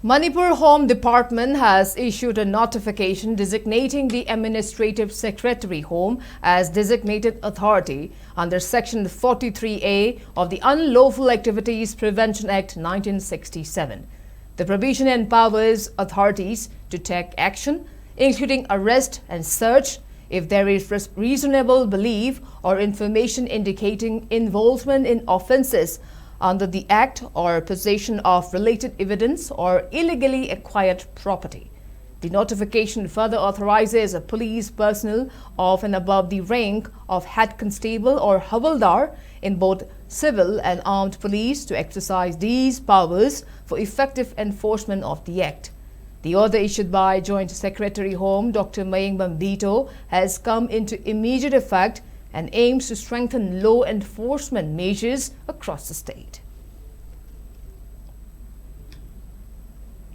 Manipur Home Department has issued a notification designating the Administrative Secretary Home as designated authority under Section 43A of the Unlawful Activities Prevention Act 1967. The provision empowers authorities to take action, including arrest and search, if there is reasonable belief or information indicating involvement in offences under the Act or possession of related evidence or illegally acquired property. The notification further authorizes a police personnel of and above the rank of head constable or havaldar in both civil and armed police to exercise these powers for effective enforcement of the Act. The order issued by Joint Secretary Home Dr. Maying Bambito has come into immediate effect and aims to strengthen law enforcement measures across the state.